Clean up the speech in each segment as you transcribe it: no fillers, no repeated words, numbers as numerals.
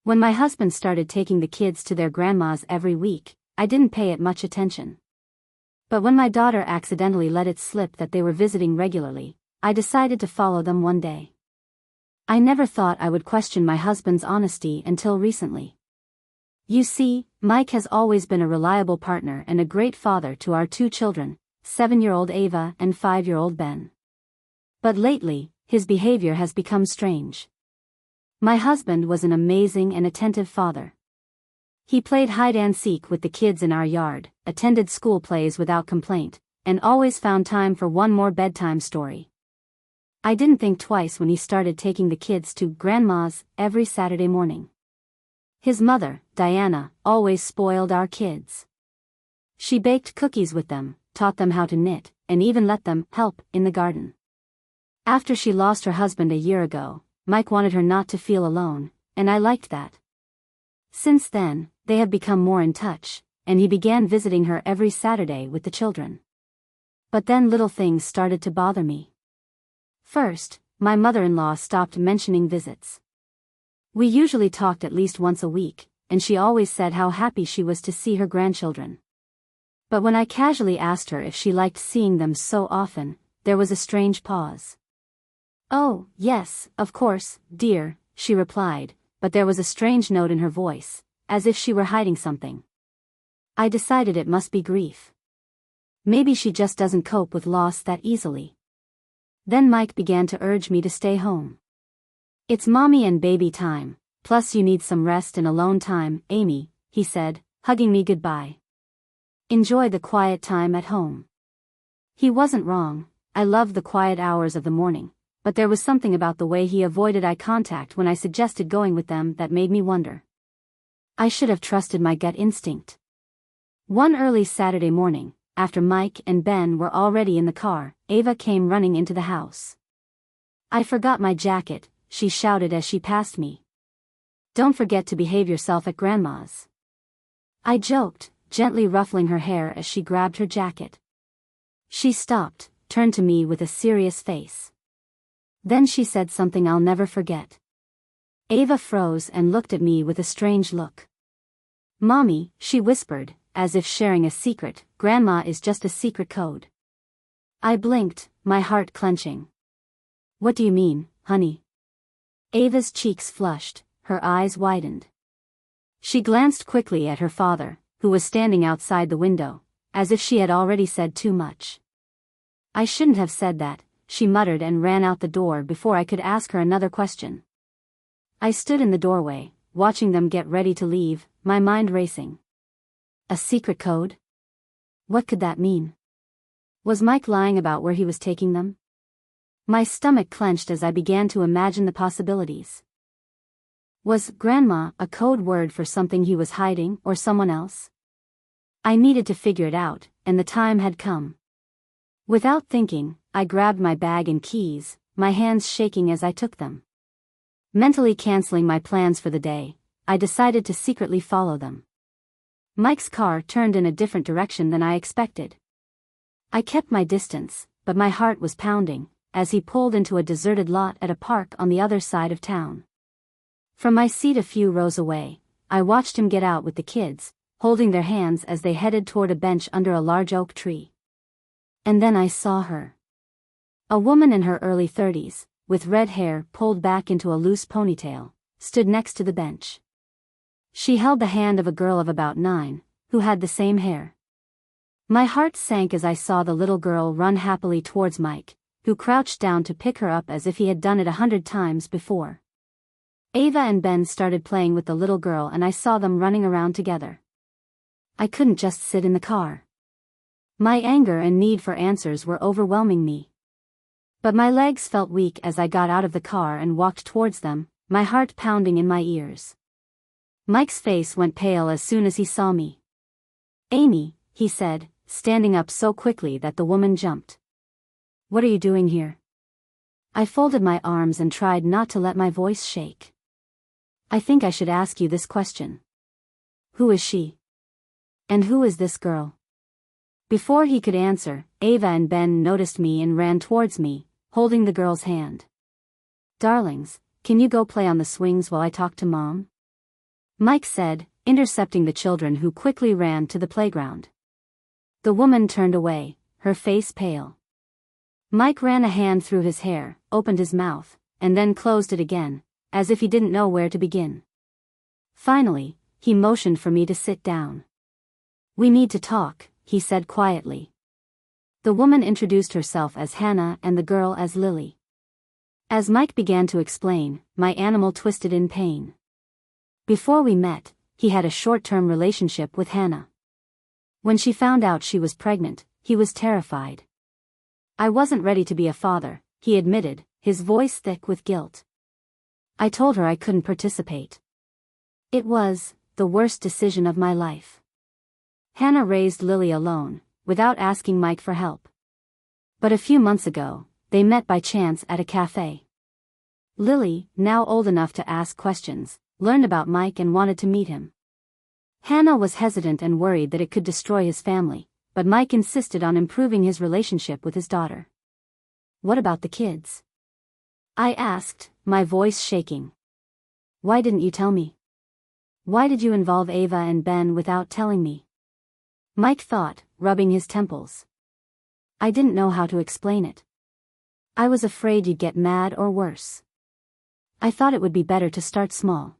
When my husband started taking the kids to their grandma's every week, I didn't pay it much attention. But when my daughter accidentally let it slip that they were visiting regularly, I decided to follow them one day. I never thought I would question my husband's honesty until recently. You see, Mike has always been a reliable partner and a great father to our two children, 7-year-old Ava and 5-year-old Ben. But lately, his behavior has become strange. My husband was an amazing and attentive father. He played hide-and-seek with the kids in our yard, attended school plays without complaint, and always found time for one more bedtime story. I didn't think twice when he started taking the kids to Grandma's every Saturday morning. His mother, Diana, always spoiled our kids. She baked cookies with them, taught them how to knit, and even let them help in the garden. After she lost her husband a year ago, Mike wanted her not to feel alone, and I liked that. Since then, they have become more in touch, and he began visiting her every Saturday with the children. But then little things started to bother me. First, my mother-in-law stopped mentioning visits. We usually talked at least once a week, and she always said how happy she was to see her grandchildren. But when I casually asked her if she liked seeing them so often, there was a strange pause. "Oh, yes, of course, dear," she replied, but there was a strange note in her voice, as if she were hiding something. I decided it must be grief. Maybe she just doesn't cope with loss that easily. Then Mike began to urge me to stay home. "It's mommy and baby time, plus you need some rest and alone time, Amy," he said, hugging me goodbye. "Enjoy the quiet time at home." He wasn't wrong. I loved the quiet hours of the morning, but there was something about the way he avoided eye contact when I suggested going with them that made me wonder. I should have trusted my gut instinct. One early Saturday morning, after Mike and Ben were already in the car, Ava came running into the house. "I forgot my jacket," she shouted as she passed me. "Don't forget to behave yourself at Grandma's." I joked, gently ruffling her hair as she grabbed her jacket. She stopped, turned to me with a serious face. Then she said something I'll never forget. Ava froze and looked at me with a strange look. "Mommy," she whispered, as if sharing a secret, "Grandma is just a secret code." I blinked, my heart clenching. "What do you mean, honey?" Ava's cheeks flushed, her eyes widened. She glanced quickly at her father, who was standing outside the window, as if she had already said too much. "I shouldn't have said that," she muttered and ran out the door before I could ask her another question. I stood in the doorway, watching them get ready to leave, my mind racing. A secret code? What could that mean? Was Mike lying about where he was taking them? My stomach clenched as I began to imagine the possibilities. Was Grandma a code word for something he was hiding or someone else? I needed to figure it out, and the time had come. Without thinking, I grabbed my bag and keys, my hands shaking as I took them. Mentally canceling my plans for the day, I decided to secretly follow them. Mike's car turned in a different direction than I expected. I kept my distance, but my heart was pounding, as he pulled into a deserted lot at a park on the other side of town. From my seat a few rows away, I watched him get out with the kids, holding their hands as they headed toward a bench under a large oak tree. And then I saw her. A woman in her early 30s, with red hair pulled back into a loose ponytail, stood next to the bench. She held the hand of a girl of about 9, who had the same hair. My heart sank as I saw the little girl run happily towards Mike, who crouched down to pick her up as if he had done it 100 times before. Ava and Ben started playing with the little girl and I saw them running around together. I couldn't just sit in the car. My anger and need for answers were overwhelming me. But my legs felt weak as I got out of the car and walked towards them, my heart pounding in my ears. Mike's face went pale as soon as he saw me. "Amy," he said, standing up so quickly that the woman jumped. "What are you doing here?" I folded my arms and tried not to let my voice shake. "I think I should ask you this question. Who is she? And who is this girl?" Before he could answer, Ava and Ben noticed me and ran towards me, holding the girl's hand. "Darlings, can you go play on the swings while I talk to Mom?" Mike said, intercepting the children who quickly ran to the playground. The woman turned away, her face pale. Mike ran a hand through his hair, opened his mouth, and then closed it again, as if he didn't know where to begin. Finally, he motioned for me to sit down. "We need to talk," he said quietly. The woman introduced herself as Hannah and the girl as Lily. As Mike began to explain, my animal twisted in pain. Before we met, he had a short-term relationship with Hannah. When she found out she was pregnant, he was terrified. "I wasn't ready to be a father," he admitted, his voice thick with guilt. I told her I couldn't participate. It was the worst decision of my life. Hannah raised Lily alone, without asking Mike for help. But a few months ago, they met by chance at a cafe. Lily, now old enough to ask questions, learned about Mike and wanted to meet him. Hannah was hesitant and worried that it could destroy his family, but Mike insisted on improving his relationship with his daughter. "What about the kids?" I asked, my voice shaking. "Why didn't you tell me? Why did you involve Ava and Ben without telling me?" Mike thought, rubbing his temples. "I didn't know how to explain it. I was afraid you'd get mad or worse. I thought it would be better to start small.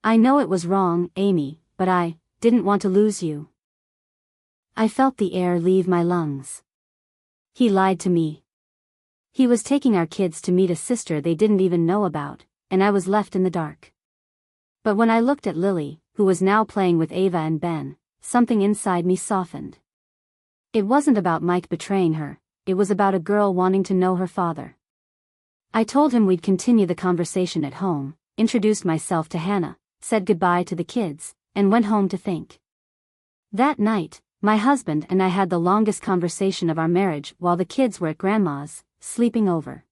I know it was wrong, Amy, but I didn't want to lose you." I felt the air leave my lungs. He lied to me. He was taking our kids to meet a sister they didn't even know about, and I was left in the dark. But when I looked at Lily, who was now playing with Ava and Ben, something inside me softened. It wasn't about Mike betraying her, it was about a girl wanting to know her father. I told him we'd continue the conversation at home, introduced myself to Hannah, said goodbye to the kids, and went home to think. That night, my husband and I had the longest conversation of our marriage while the kids were at Grandma's, sleeping over.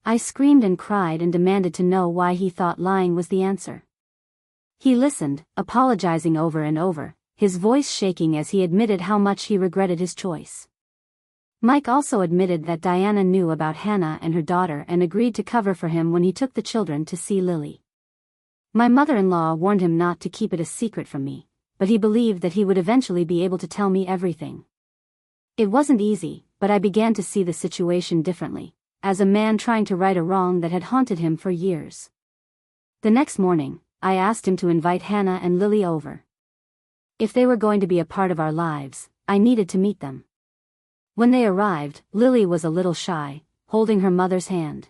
I screamed and cried and demanded to know why he thought lying was the answer. He listened, apologizing over and over, his voice shaking as he admitted how much he regretted his choice. Mike also admitted that Diana knew about Hannah and her daughter and agreed to cover for him when he took the children to see Lily. My mother-in-law warned him not to keep it a secret from me, but he believed that he would eventually be able to tell me everything. It wasn't easy, but I began to see the situation differently, as a man trying to right a wrong that had haunted him for years. The next morning, I asked him to invite Hannah and Lily over. If they were going to be a part of our lives, I needed to meet them. When they arrived, Lily was a little shy, holding her mother's hand.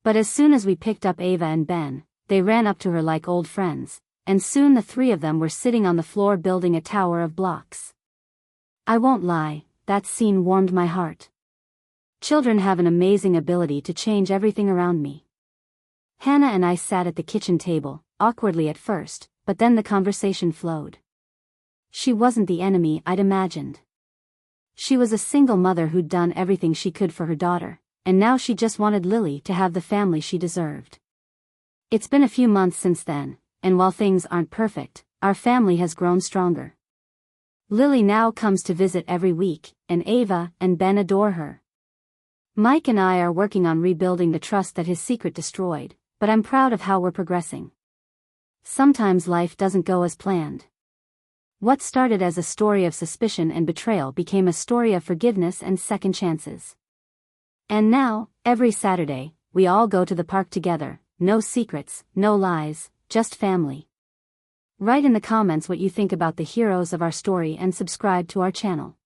But as soon as we picked up Ava and Ben, they ran up to her like old friends, and soon the three of them were sitting on the floor building a tower of blocks. I won't lie, that scene warmed my heart. Children have an amazing ability to change everything around me. Hannah and I sat at the kitchen table, awkwardly at first, but then the conversation flowed. She wasn't the enemy I'd imagined. She was a single mother who'd done everything she could for her daughter, and now she just wanted Lily to have the family she deserved. It's been a few months since then, and while things aren't perfect, our family has grown stronger. Lily now comes to visit every week, and Ava and Ben adore her. Mike and I are working on rebuilding the trust that his secret destroyed, but I'm proud of how we're progressing. Sometimes life doesn't go as planned. What started as a story of suspicion and betrayal became a story of forgiveness and second chances. And now, every Saturday, we all go to the park together, no secrets, no lies, just family. Write in the comments what you think about the heroes of our story and subscribe to our channel.